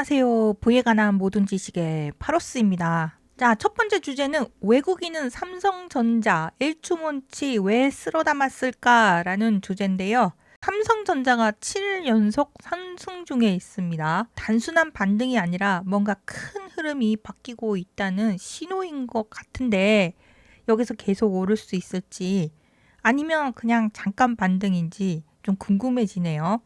안녕하세요. 부에 관한 모든 지식의 파로스입니다. 자, 첫 번째 주제는 외국인은 삼성전자 일주문치 왜 쓸어 담았을까라는 주제인데요. 삼성전자가 7일 연속 상승 중에 있습니다. 단순한 반등이 아니라 뭔가 큰 흐름이 바뀌고 있다는 신호인 것 같은데 여기서 계속 오를 수 있을지 아니면 그냥 잠깐 반등인지 좀 궁금해지네요.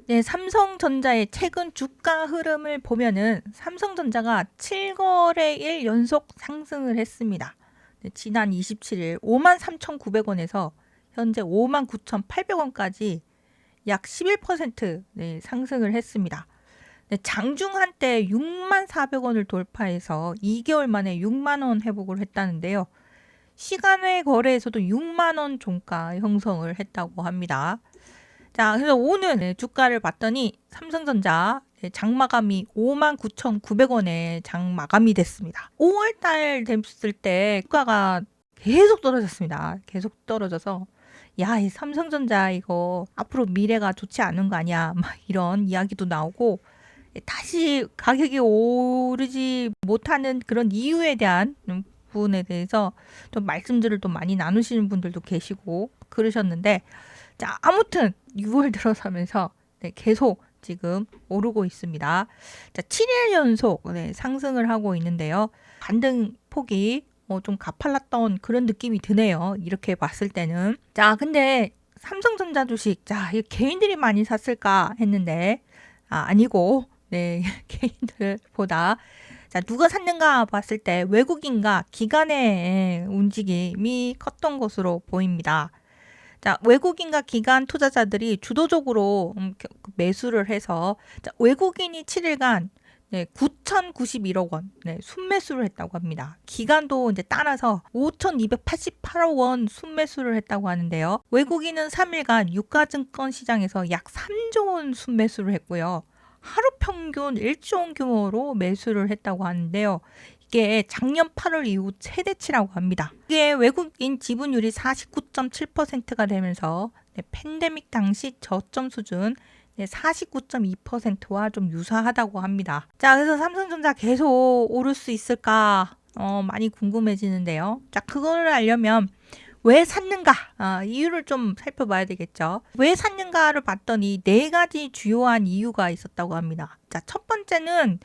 네, 삼성전자의 최근 주가 흐름을 보면은 삼성전자가 7거래일 연속 상승을 했습니다. 네, 지난 27일 53,900원에서 현재 59,800원까지 약 11% 네, 상승을 했습니다. 네, 장중 한때 64,000원을 돌파해서 2개월 만에 6만원 회복을 했다는데요. 시간외 거래에서도 6만원 종가 형성을 했다고 합니다. 자, 그래서 오늘 주가를 봤더니 삼성전자 장마감이 59,900원에 장마감이 됐습니다. 5월달 됐을 때 주가가 계속 떨어졌습니다. 계속 떨어져서 야, 이 삼성전자 이거 앞으로 미래가 좋지 않은 거 아니야? 막 이런 이야기도 나오고 다시 가격이 오르지 못하는 그런 이유에 대한 부분에 대해서 좀 말씀들을 또 많이 나누시는 분들도 계시고 그러셨는데 자, 아무튼 6월 들어서면서 계속 지금 오르고 있습니다. 자, 7일 연속 상승을 하고 있는데요. 반등 폭이 좀 가팔랐던 그런 느낌이 드네요. 이렇게 봤을 때는. 자, 근데 삼성전자 주식, 자, 이 개인들이 많이 샀을까 했는데, 아니고, 네, 개인들보다. 자, 누가 샀는가 봤을 때 외국인과 기관의 움직임이 컸던 것으로 보입니다. 자, 외국인과 기관 투자자들이 주도적으로 매수를 해서 자, 외국인이 7일간 9,091억 원 순매수를 했다고 합니다. 기관도 이제 따라서 5,288억 원 순매수를 했다고 하는데요. 외국인은 3일간 유가증권 시장에서 약 3조 원 순매수를 했고요. 하루 평균 1조 원 규모로 매수를 했다고 하는데요. 이게 작년 8월 이후 최대치라고 합니다. 이게 외국인 지분율이 49.7%가 되면서 팬데믹 당시 저점 수준 49.2%와 좀 유사하다고 합니다. 자, 그래서 삼성전자 계속 오를 수 있을까? 많이 궁금해지는데요. 자, 그거를 알려면 왜 샀는가? 이유를 좀 살펴봐야 되겠죠. 왜 샀는가를 봤더니 4가지 주요한 이유가 있었다고 합니다. 자, 첫 번째는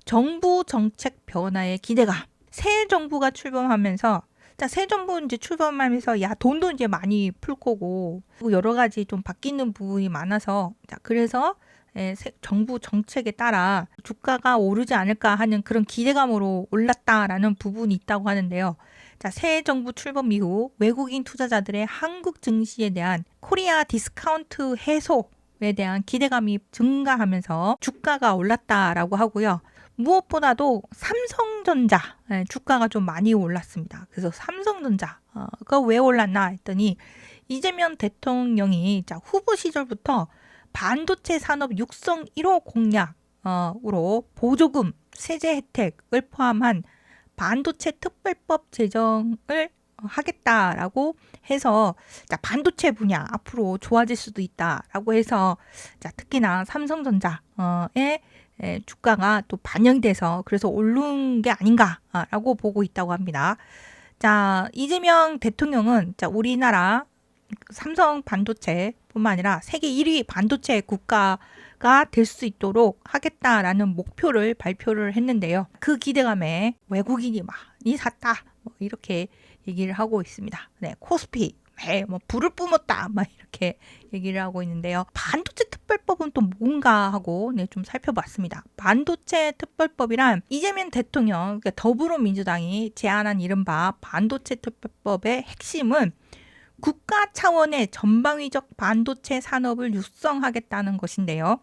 정부 정책 변화의 기대감. 새 정부가 출범하면서 새 정부 이제 출범하면서 돈도 이제 많이 풀 거고 여러 가지 좀 바뀌는 부분이 많아서 그래서 정부 정책에 따라 주가가 오르지 않을까 하는 그런 기대감으로 올랐다라는 부분이 있다고 하는데요. 자, 새 정부 출범 이후 외국인 투자자들의 한국 증시에 대한 코리아 디스카운트 해소에 대한 기대감이 증가하면서 주가가 올랐다라고 하고요. 무엇보다도 삼성전자 주가가 좀 많이 올랐습니다. 그래서 삼성전자가 왜 올랐나 했더니 이재명 대통령이 후보 시절부터 반도체 산업 육성 1호 공약으로 보조금, 세제 혜택을 포함한 반도체 특별법 제정을 하겠다라고 해서 반도체 분야 앞으로 좋아질 수도 있다라고 해서 특히나 삼성전자의 주가가 또 반영이 돼서 그래서 오른 게 아닌가라고 보고 있다고 합니다. 자, 이재명 대통령은 우리나라 삼성 반도체뿐만 아니라 세계 1위 반도체 국가가 될 수 있도록 하겠다라는 목표를 발표를 했는데요. 그 기대감에 외국인이 많이 샀다. 이렇게 얘기를 하고 있습니다. 네, 코스피 불을 뿜었다 이렇게 얘기를 하고 있는데요. 반도체 특별법은 또 뭔가 하고 좀 살펴봤습니다. 반도체 특별법이란 이재명 대통령 그러니까 더불어민주당이 제안한 이른바 반도체 특별법의 핵심은 국가 차원의 전방위적 반도체 산업을 육성하겠다는 것인데요.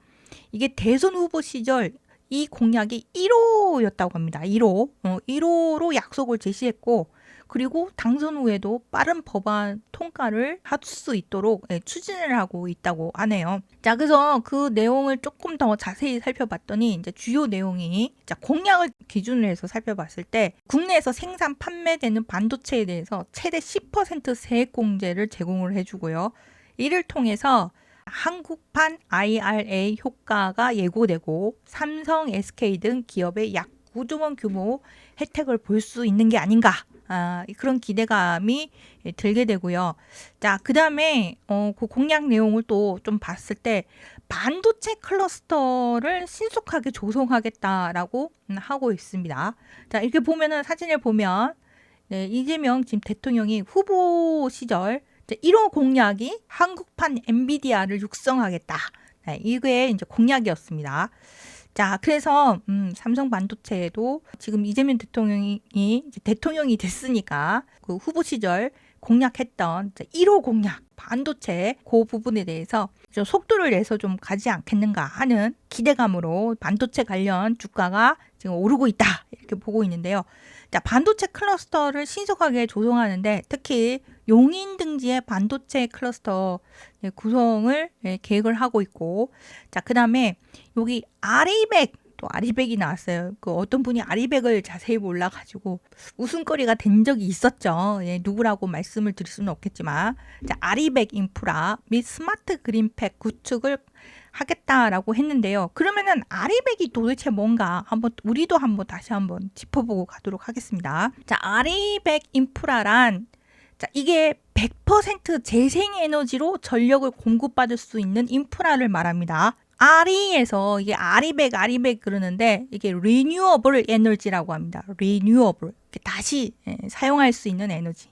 이게 대선 후보 시절 이 공약이 1호였다고 합니다. 1호로 약속을 제시했고 그리고 당선 후에도 빠른 법안 통과를 할 수 있도록 추진을 하고 있다고 하네요. 자, 그래서 그 내용을 조금 더 자세히 살펴봤더니 이제 주요 내용이 공약을 기준으로 해서 살펴봤을 때 국내에서 생산 판매되는 반도체에 대해서 최대 10% 세액 공제를 제공을 해주고요. 이를 통해서 한국판 IRA 효과가 예고되고 삼성, SK 등 기업의 약 9조 원 규모 혜택을 볼 수 있는 게 아닌가. 그런 기대감이 들게 되고요. 자, 그 다음에 그 공약 내용을 또 좀 봤을 때 반도체 클러스터를 신속하게 조성하겠다라고 하고 있습니다. 자, 이렇게 보면은 사진을 보면 네, 이재명 지금 대통령이 후보 시절 1호 공약이 한국판 엔비디아를 육성하겠다. 네, 이게 이제 공약이었습니다. 자, 그래서 삼성 반도체도 지금 이재명 대통령이 이제 대통령이 됐으니까 그 후보 시절 공약했던 1호 공약 반도체 그 부분에 대해서 좀 속도를 내서 좀 가지 않겠는가 하는 기대감으로 반도체 관련 주가가 지금 오르고 있다 이렇게 보고 있는데요. 자, 반도체 클러스터를 신속하게 조성하는데 특히 용인 등지의 반도체 클러스터 구성을 계획을 하고 있고, 자, 그 다음에 여기 아리백, 또 아리백이 나왔어요. 그 어떤 분이 아리백을 자세히 몰라가지고 웃음거리가 된 적이 있었죠. 누구라고 말씀을 드릴 수는 없겠지만, 자, 아리백 인프라 및 스마트 그린팩 구축을 하겠다라고 했는데요. 그러면은 아리백이 도대체 뭔가 우리도 다시 한번 짚어보고 가도록 하겠습니다. 자, 아리백 인프라란 이게 100% 재생에너지로 전력을 공급받을 수 있는 인프라를 말합니다. 아리에서 이게 아리백 그러는데 이게 리뉴어블 에너지라고 합니다. 리뉴어블, 다시 사용할 수 있는 에너지,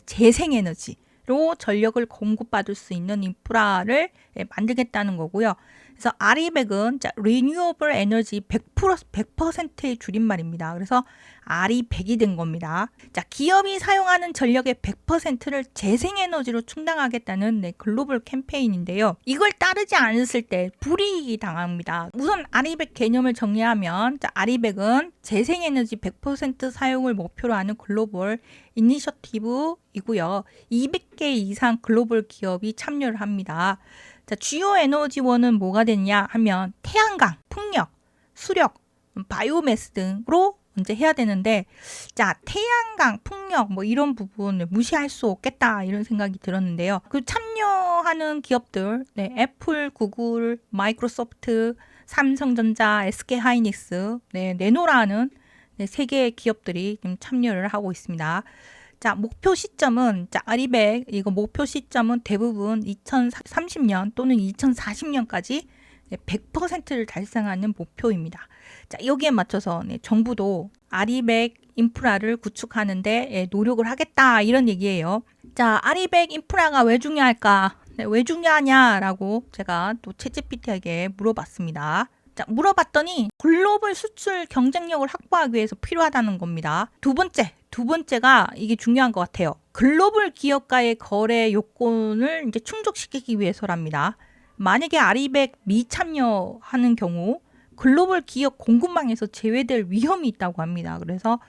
재생에너지로 전력을 공급받을 수 있는 인프라를 만들겠다는 거고요. 그래서 아리백은 리뉴어블 에너지 100%의 줄임말입니다. 그래서 아리백이 된 겁니다. 자, 기업이 사용하는 전력의 100%를 재생에너지로 충당하겠다는 글로벌 캠페인인데요. 이걸 따르지 않았을 때 불이익이 당합니다. 우선 아리백 개념을 정리하면 아리백은 재생에너지 100% 사용을 목표로 하는 글로벌 이니셔티브이고요. 200개 이상 글로벌 기업이 참여를 합니다. 자, 주요 에너지원은 뭐가 됐냐 하면 태양광, 풍력, 수력, 바이오매스 등으로 이제 해야 되는데, 자, 태양광, 풍력 이런 부분을 무시할 수 없겠다 이런 생각이 들었는데요. 그 참여하는 기업들, 애플, 구글, 마이크로소프트, 삼성전자, SK하이닉스, 네노라는 3개의 기업들이 지금 참여를 하고 있습니다. 자, 목표 시점은 아리백 이거 목표 시점은 대부분 2030년 또는 2040년까지 100%를 달성하는 목표입니다. 자, 여기에 맞춰서 정부도 아리백 인프라를 구축하는데 노력을 하겠다 이런 얘기예요. 자, 아리백 인프라가 왜 중요할까? 왜 중요하냐라고 제가 또 챗GPT에게 물어봤습니다. 자, 물어봤더니 글로벌 수출 경쟁력을 확보하기 위해서 필요하다는 겁니다. 두 번째가 이게 중요한 것 같아요. 글로벌 기업과의 거래 요건을 이제 충족시키기 위해서랍니다. 만약에 아리백 미참여하는 경우 글로벌 기업 공급망에서 제외될 위험이 있다고 합니다. 그래서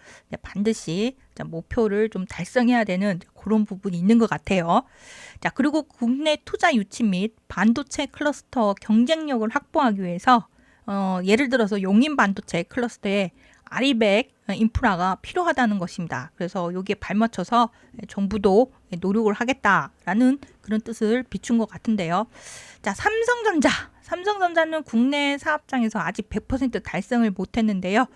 반드시 목표를 좀 달성해야 되는 그런 부분이 있는 것 같아요. 자, 그리고 국내 투자 유치 및 반도체 클러스터 경쟁력을 확보하기 위해서 예를 들어서 용인 반도체 클러스터에 아리백 인프라가 필요하다는 것입니다. 그래서 여기에 발맞춰서 정부도 노력을 하겠다라는 그런 뜻을 비춘 것 같은데요. 자, 삼성전자는 국내 사업장에서 아직 100% 달성을 못했는데요.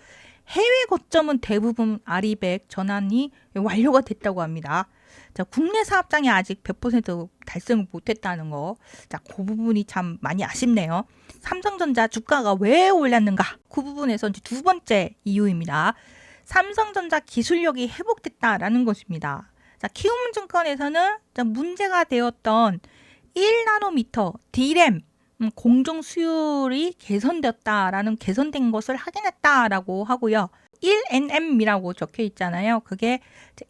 해외 거점은 대부분 아리백 전환이 완료가 됐다고 합니다. 자, 국내 사업장이 아직 100% 달성을 못했다는 거. 자, 그 부분이 참 많이 아쉽네요. 삼성전자 주가가 왜 올랐는가? 그 부분에서 이제 두 번째 이유입니다. 삼성전자 기술력이 회복됐다라는 것입니다. 자, 키움증권에서는 문제가 되었던 1나노미터 D램 공정 수율이 개선된 것을 확인했다라고 하고요. 1nm이라고 적혀 있잖아요. 그게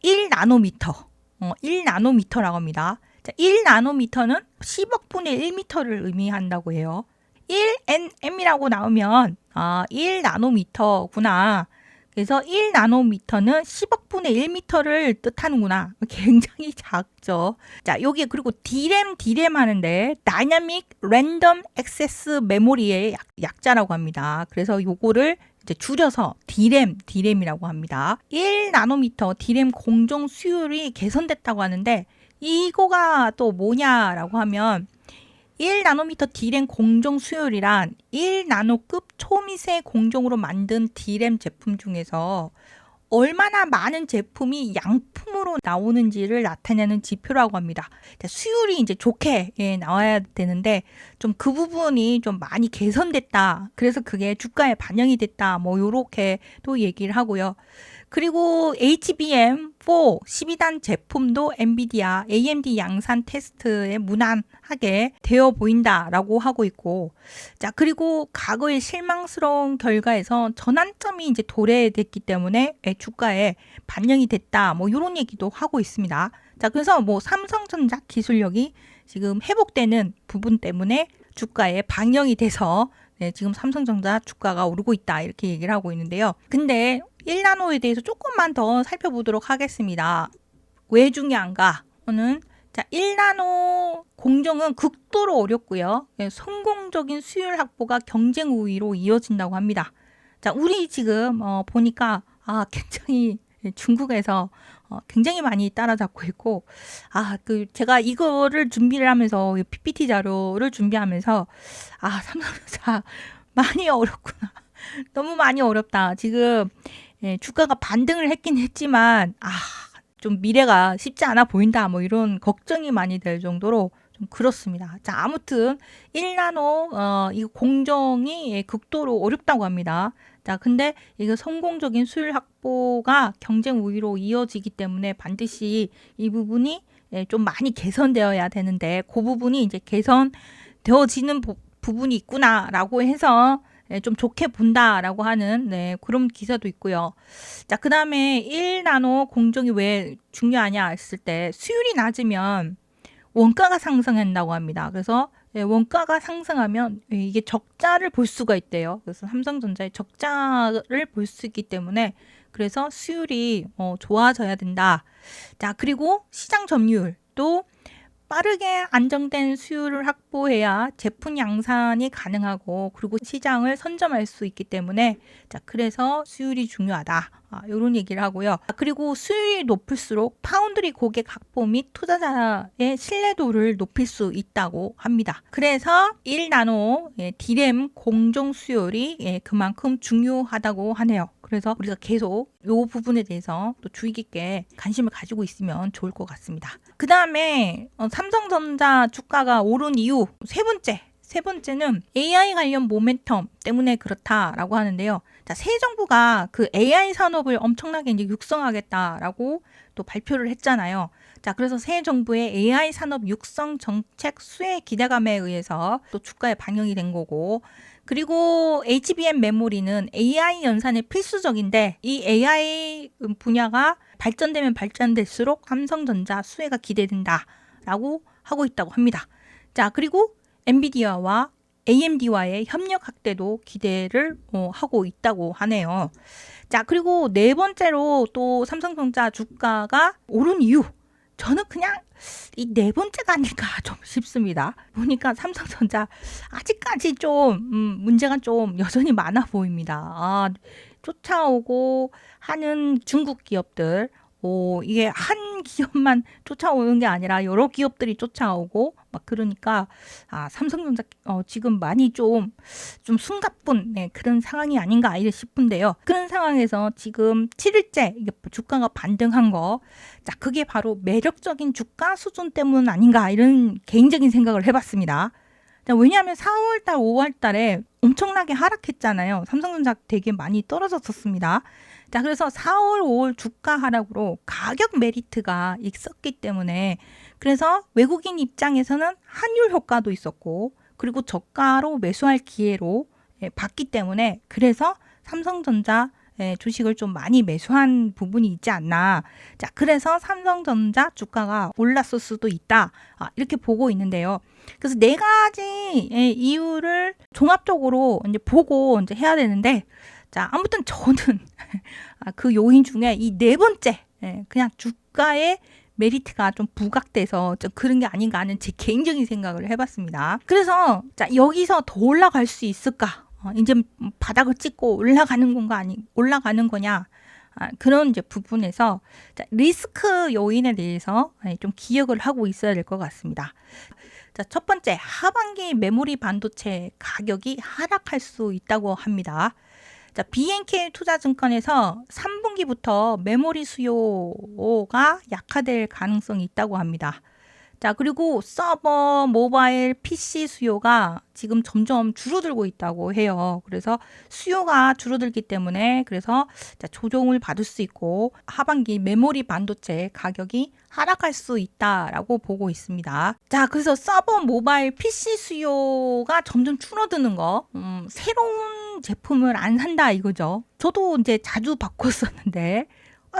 1나노미터라고 합니다. 자, 1나노미터는 10억 분의 1미터를 의미한다고 해요. 1nm이라고 나오면 1나노미터구나. 그래서 1나노미터는 10억 분의 1미터를 뜻하는구나. 굉장히 작죠. 자, 여기 그리고 D램 하는데 다이나믹 랜덤 액세스 메모리의 약자라고 합니다. 그래서 요거를 이제 줄여서 D램이라고 합니다. 1나노미터 D램 공정 수율이 개선됐다고 하는데 이거가 또 뭐냐라고 하면 1나노미터 D램 공정 수율이란 1나노급 초미세 공정으로 만든 D램 제품 중에서 얼마나 많은 제품이 양품으로 나오는지를 나타내는 지표라고 합니다. 수율이 이제 좋게 나와야 되는데 좀 그 부분이 좀 많이 개선됐다. 그래서 그게 주가에 반영이 됐다. 뭐 요렇게 또 얘기를 하고요. 그리고 HBM4 12단 제품도 엔비디아 AMD 양산 테스트에 무난하게 되어 보인다라고 하고 있고, 자, 그리고 과거의 실망스러운 결과에서 전환점이 이제 도래됐기 때문에 주가에 반영이 됐다. 뭐 이런 얘기도 하고 있습니다. 자, 그래서 뭐 삼성전자 기술력이 지금 회복되는 부분 때문에 주가에 반영이 돼서 지금 삼성전자 주가가 오르고 있다. 이렇게 얘기를 하고 있는데요. 근데 1나노에 대해서 조금만 더 살펴보도록 하겠습니다. 왜 중요한가? 는 자, 1나노 공정은 극도로 어렵고요. 성공적인 수율 확보가 경쟁 우위로 이어진다고 합니다. 자, 우리 지금 보니까 굉장히 중국에서 굉장히 많이 따라잡고 있고, 제가 이거를 준비를 하면서 PPT 자료를 준비하면서 삼성전자 많이 어렵구나. 너무 많이 어렵다. 지금 주가가 반등을 했긴 했지만 좀 미래가 쉽지 않아 보인다. 뭐 이런 걱정이 많이 될 정도로 좀 그렇습니다. 자, 아무튼 1나노 이 공정이 극도로 어렵다고 합니다. 자, 근데 이거 성공적인 수율 확보가 경쟁 우위로 이어지기 때문에 반드시 이 부분이 좀 많이 개선되어야 되는데 그 부분이 이제 개선되어지는 부분이 있구나라고 해서 좀 좋게 본다라고 하는 그런 기사도 있고요. 자, 그 다음에 1나노 공정이 왜 중요하냐 했을 때 수율이 낮으면 원가가 상승한다고 합니다. 그래서 원가가 상승하면 이게 적자를 볼 수가 있대요. 그래서 삼성전자의 적자를 볼 수 있기 때문에 그래서 수율이 좋아져야 된다. 자, 그리고 시장 점유율도 빠르게 안정된 수율을 확보해야 제품 양산이 가능하고 그리고 시장을 선점할 수 있기 때문에 자, 그래서 수율이 중요하다. 이런 얘기를 하고요. 그리고 수율이 높을수록 파운드리 고객 확보 및 투자자의 신뢰도를 높일 수 있다고 합니다. 그래서 1나노 D램 공정 수율이 그만큼 중요하다고 하네요. 그래서 우리가 계속 이 부분에 대해서 또 주의 깊게 관심을 가지고 있으면 좋을 것 같습니다. 그 다음에 삼성전자 주가가 오른 이유 세 번째는 AI 관련 모멘텀 때문에 그렇다라고 하는데요. 자, 새 정부가 그 AI 산업을 엄청나게 이제 육성하겠다라고 또 발표를 했잖아요. 자, 그래서 새 정부의 AI 산업 육성 정책 수혜 기대감에 의해서 또 주가에 반영이 된 거고, 그리고 HBM 메모리는 AI 연산에 필수적인데 이 AI 분야가 발전되면 발전될수록 삼성전자 수혜가 기대된다라고 하고 있다고 합니다. 자, 그리고 엔비디아와 AMD와의 협력 확대도 기대를 하고 있다고 하네요. 자, 그리고 네 번째로 또 삼성전자 주가가 오른 이유, 저는 그냥 이 네 번째가 아닐까 좀 싶습니다. 보니까 삼성전자 아직까지 좀 문제가 좀 여전히 많아 보입니다. 쫓아오고 하는 중국 기업들, 이게 한 기업만 쫓아오는 게 아니라 여러 기업들이 쫓아오고 막 그러니까 삼성전자 지금 많이 좀 숨가쁜 그런 상황이 아닌가 싶은데요. 그런 상황에서 지금 7일째 이게 주가가 반등한 거, 자, 그게 바로 매력적인 주가 수준 때문 아닌가 이런 개인적인 생각을 해봤습니다. 자, 왜냐하면 4월달, 5월달에 엄청나게 하락했잖아요. 삼성전자 되게 많이 떨어졌었습니다. 자, 그래서 4월, 5월 주가 하락으로 가격 메리트가 있었기 때문에 그래서 외국인 입장에서는 환율 효과도 있었고 그리고 저가로 매수할 기회로 봤기 때문에 그래서 삼성전자 주식을 좀 많이 매수한 부분이 있지 않나. 자, 그래서 삼성전자 주가가 올랐을 수도 있다. 이렇게 보고 있는데요. 그래서 네 가지 이유를 종합적으로 이제 보고 이제 해야 되는데, 자, 아무튼 저는 그 요인 중에 이 네 번째, 그냥 주가의 메리트가 좀 부각돼서 좀 그런 게 아닌가 하는 제 개인적인 생각을 해봤습니다. 그래서 자, 여기서 더 올라갈 수 있을까? 이제 바닥을 찍고 올라가는 거냐? 그런 이제 부분에서 자, 리스크 요인에 대해서 좀 기억을 하고 있어야 될 것 같습니다. 자, 첫 번째, 하반기 메모리 반도체 가격이 하락할 수 있다고 합니다. 자, BNK 투자증권에서 3분기부터 메모리 수요가 약화될 가능성이 있다고 합니다. 자, 그리고 서버, 모바일, PC 수요가 지금 점점 줄어들고 있다고 해요. 그래서 수요가 줄어들기 때문에 그래서 자, 조정을 받을 수 있고 하반기 메모리 반도체 가격이 하락할 수 있다라고 보고 있습니다. 자, 그래서 서버, 모바일, PC 수요가 점점 줄어드는 거, 새로운 제품을 안 산다 이거죠. 저도 이제 자주 바꿨었는데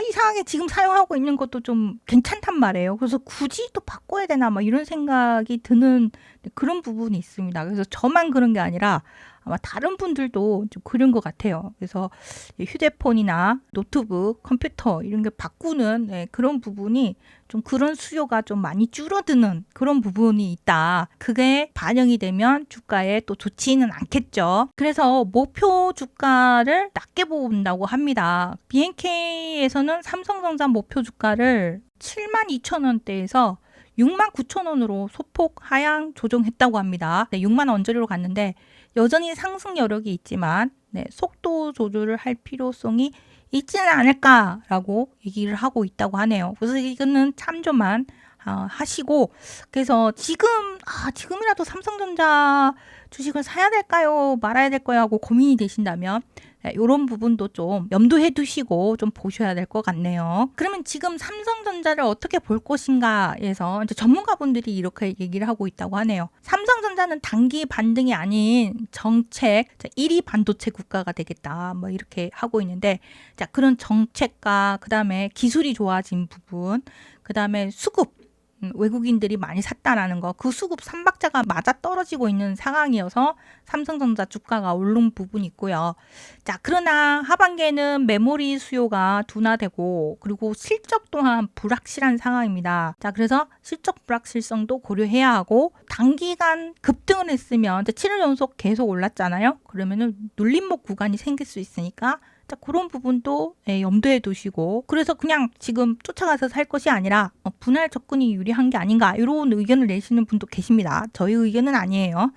이상하게 지금 사용하고 있는 것도 좀 괜찮단 말이에요. 그래서 굳이 또 바꿔야 되나 막 이런 생각이 드는 그런 부분이 있습니다. 그래서 저만 그런 게 아니라 아마 다른 분들도 좀 그런 것 같아요. 그래서 휴대폰이나 노트북, 컴퓨터 이런 게 바꾸는 그런 부분이 좀 그런 수요가 좀 많이 줄어드는 그런 부분이 있다. 그게 반영이 되면 주가에 또 좋지는 않겠죠. 그래서 목표 주가를 낮게 본다고 합니다. BNK에서는 삼성전자 목표 주가를 72,000원대에서 69,000원으로 소폭 하향 조정했다고 합니다. 6만 원 언저리로 갔는데 여전히 상승 여력이 있지만 속도 조절을 할 필요성이 있지는 않을까라고 얘기를 하고 있다고 하네요. 그래서 이거는 참조만 하시고 그래서 지금이라도 삼성전자 주식을 사야 될까요? 말아야 될까요? 하고 고민이 되신다면 이런 부분도 좀 염두해 두시고 좀 보셔야 될 것 같네요. 그러면 지금 삼성전자를 어떻게 볼 것인가에서 이제 전문가분들이 이렇게 얘기를 하고 있다고 하네요. 삼성전자는 단기 반등이 아닌 정책 1위 반도체 국가가 되겠다 뭐 이렇게 하고 있는데 자, 그런 정책과 그다음에 기술이 좋아진 부분 그다음에 수급 외국인들이 많이 샀다라는 거, 그 수급 3박자가 맞아 떨어지고 있는 상황이어서 삼성전자 주가가 오른 부분이 있고요. 자, 그러나 하반기에는 메모리 수요가 둔화되고 그리고 실적 또한 불확실한 상황입니다. 자, 그래서 실적 불확실성도 고려해야 하고 단기간 급등을 했으면 7일 연속 계속 올랐잖아요. 그러면은 눌림목 구간이 생길 수 있으니까 자, 그런 부분도 염두에 두시고 그래서 그냥 지금 쫓아가서 살 것이 아니라 분할 접근이 유리한 게 아닌가 이런 의견을 내시는 분도 계십니다. 저희 의견은 아니에요.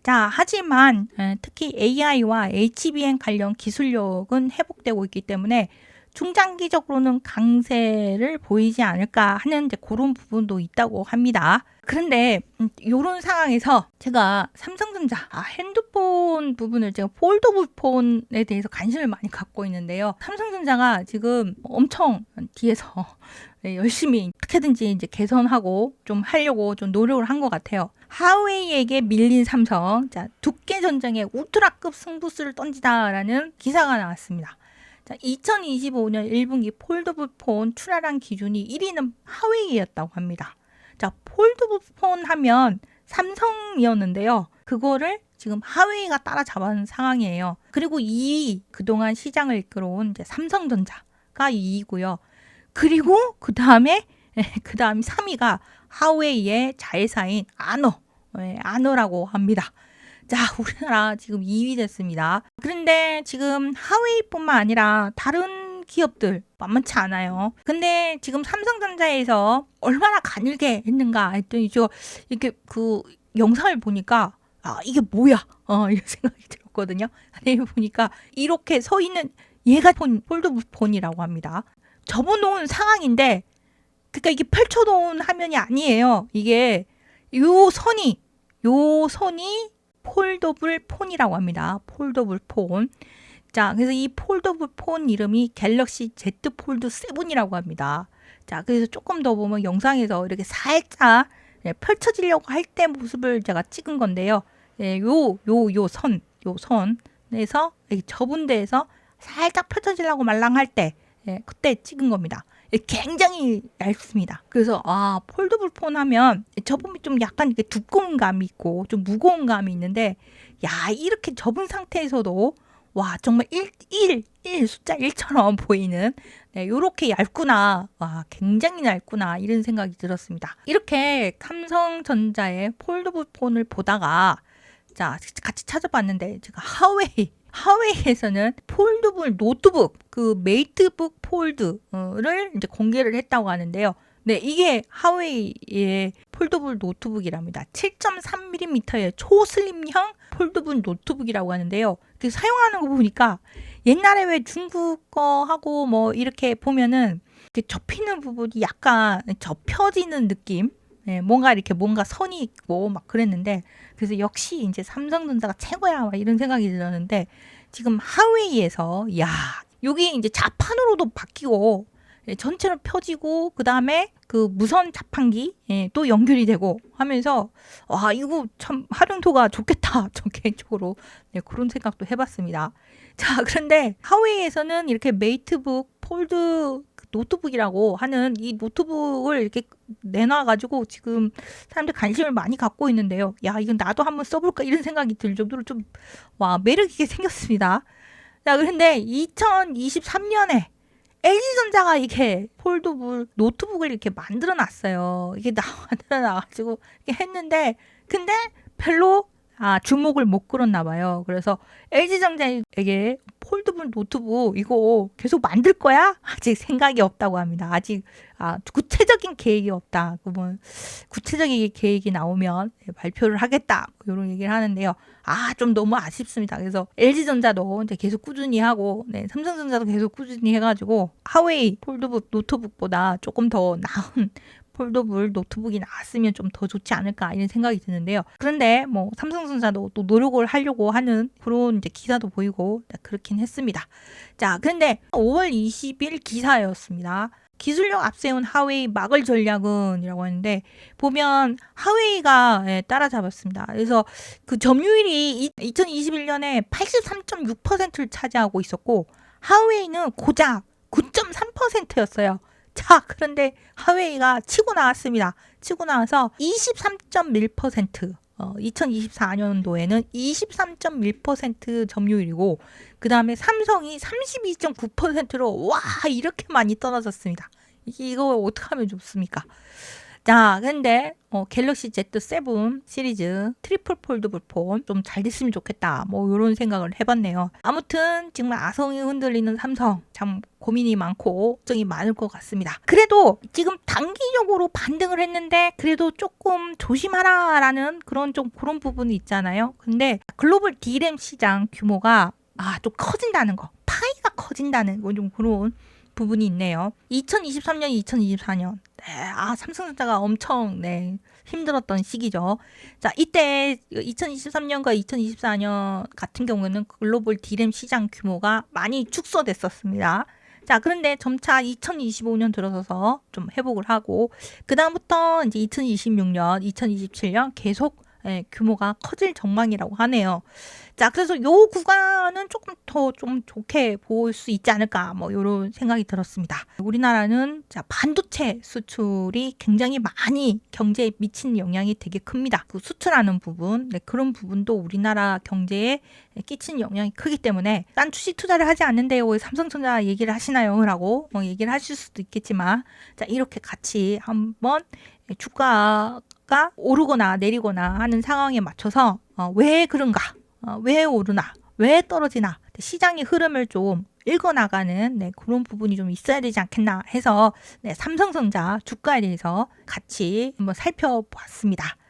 자, 하지만 특히 AI와 HBM 관련 기술력은 회복되고 있기 때문에 중장기적으로는 강세를 보이지 않을까 하는 이제 그런 부분도 있다고 합니다. 그런데 이런 상황에서 제가 삼성전자 핸드폰 부분을 제가 폴더블 폰에 대해서 관심을 많이 갖고 있는데요. 삼성전자가 지금 엄청 뒤에서 열심히 어떻게든지 이제 개선하고 좀 하려고 좀 노력을 한 것 같아요. 하웨이에게 밀린 삼성, 자, 두께 전쟁에 울트라급 승부수를 던지다라는 기사가 나왔습니다. 자, 2025년 1분기 폴더블 폰 출하량 기준이 1위는 하웨이였다고 합니다. 자, 폴더블 폰 하면 삼성이었는데요. 그거를 지금 하웨이가 따라잡은 상황이에요. 그리고 2위 그동안 시장을 이끌어온 이제 삼성전자가 2위고요. 그리고 그 다음에 3위가 하웨이의 자회사인 아너라고 합니다. 자, 우리나라 지금 2위 됐습니다. 그런데 지금 하웨이뿐만 아니라 다른 기업들 만만치 않아요. 근데 지금 삼성전자에서 얼마나 가늘게 했는가 했더니 이렇게 그 영상을 보니까 이게 뭐야? 이런 생각이 들었거든요. 근데 보니까 이렇게 서 있는 얘가 폴더블 폰이라고 합니다. 접어놓은 상황인데 그러니까 이게 펼쳐놓은 화면이 아니에요. 이게 요 선이 폴더블 폰이라고 합니다. 폴더블 폰. 자, 그래서 이 폴더블 폰 이름이 갤럭시 Z 폴드 7이라고 합니다. 자, 그래서 조금 더 보면 영상에서 이렇게 살짝 펼쳐지려고 할 때 모습을 제가 찍은 건데요. 요 선에서 접은 데에서 살짝 펼쳐지려고 말랑할 때 그때 찍은 겁니다. 굉장히 얇습니다. 그래서 폴더블 폰 하면 접음이 좀 약간 이렇게 두꺼운 감이 있고 좀 무거운 감이 있는데 이렇게 접은 상태에서도 정말 1 숫자 1처럼 보이는 요렇게 얇구나. 굉장히 얇구나. 이런 생각이 들었습니다. 이렇게 삼성전자의 폴더블 폰을 보다가 자, 같이 찾아봤는데 제가 하웨이에서는 폴더블 노트북 그 메이트북 폴드를 이제 공개를 했다고 하는데요. 네, 이게 하웨이의 폴더블 노트북이랍니다. 7.3mm의 초슬림형 폴더블 노트북이라고 하는데요. 그 사용하는 거 보니까 옛날에 왜 중국 거 하고 뭐 이렇게 보면은 이렇게 접히는 부분이 약간 접혀지는 느낌? 네, 뭔가 선이 있고 막 그랬는데, 그래서 역시 이제 삼성전자가 최고야 막 이런 생각이 들었는데, 지금 하웨이에서 야, 여기 이제 자판으로도 바뀌고 전체로 펴지고, 그 다음에 그 무선 자판기 또 연결이 되고 하면서, 와, 이거 참 활용도가 좋겠다. 저 개인적으로 그런 생각도 해봤습니다. 자, 그런데 하웨이에서는 이렇게 메이트북 폴드 노트북이라고 하는 이 노트북을 이렇게 내놔가지고 지금 사람들 관심을 많이 갖고 있는데요. 야, 이건 나도 한번 써볼까 이런 생각이 들 정도로 좀, 와, 매력 있게 생겼습니다. 자, 그런데 2023년에 LG전자가 이렇게 폴더블 노트북을 이렇게 만들어 놨어요. 이게 만들어 놔가지고 이렇게 했는데, 근데 별로 주목을 못 끌었나 봐요. 그래서 LG전자에게 폴더블 노트북 이거 계속 만들 거야? 아직 생각이 없다고 합니다. 아직 구체적인 계획이 없다. 그러면 구체적인 계획이 나오면 발표를 하겠다. 이런 얘기를 하는데요. 좀 너무 아쉽습니다. 그래서 LG전자도 이제 계속 꾸준히 하고, 삼성전자도 계속 꾸준히 해가지고 하웨이 폴더블 노트북보다 조금 더 나은 폴더블 노트북이 나왔으면 좀 더 좋지 않을까 이런 생각이 드는데요. 그런데 뭐 삼성전자도 또 노력을 하려고 하는 그런 이제 기사도 보이고 그렇긴 했습니다. 자, 그런데 5월 20일 기사였습니다. 기술력 앞세운 하웨이 막을 전략은이라고 하는데, 보면 하웨이가 따라잡았습니다. 그래서 그 점유율이 2021년에 83.6%를 차지하고 있었고, 하웨이는 고작 9.3%였어요. 자, 그런데 하웨이가 치고 나왔습니다. 치고 나와서 23.1%, 2024년도에는 23.1% 점유율이고, 그 다음에 삼성이 32.9%로 와, 이렇게 많이 떨어졌습니다. 이거 어떻게 하면 좋습니까? 자, 근데 갤럭시 Z7 시리즈 트리플 폴더블 폰 좀 잘 됐으면 좋겠다. 뭐 이런 생각을 해봤네요. 아무튼 정말 아성이 흔들리는 삼성, 참 고민이 많고 걱정이 많을 것 같습니다. 그래도 지금 단기적으로 반등을 했는데 그래도 조금 조심하라라는 그런 부분이 있잖아요. 근데 글로벌 D램 시장 규모가 좀 커진다는 거, 파이가 커진다는 거, 좀 그런 부분이 있네요. 2023년, 2024년. 삼성전자가 엄청 힘들었던 시기죠. 자, 이때 2023년과 2024년 같은 경우는 글로벌 D램 시장 규모가 많이 축소됐었습니다. 자, 그런데 점차 2025년 들어서서 좀 회복을 하고, 그다음부터 이제 2026년, 2027년 계속 규모가 커질 전망이라고 하네요. 자, 그래서 요 구간은 조금 더 좀 좋게 볼 수 있지 않을까, 뭐 이런 생각이 들었습니다. 우리나라는 반도체 수출이 굉장히 많이 경제에 미치는 영향이 되게 큽니다. 그 수출하는 부분, 그런 부분도 우리나라 경제에 끼치는 영향이 크기 때문에, 딴 주식 투자를 하지 않는데요, 왜 삼성전자 얘기를 하시나요? 라고 얘기를 하실 수도 있겠지만, 자, 이렇게 같이 한번 주가가 오르거나 내리거나 하는 상황에 맞춰서 왜 그런가, 왜 오르나, 왜 떨어지나, 시장의 흐름을 좀 읽어나가는 그런 부분이 좀 있어야 되지 않겠나 해서 삼성전자 주가에 대해서 같이 한번 살펴봤습니다.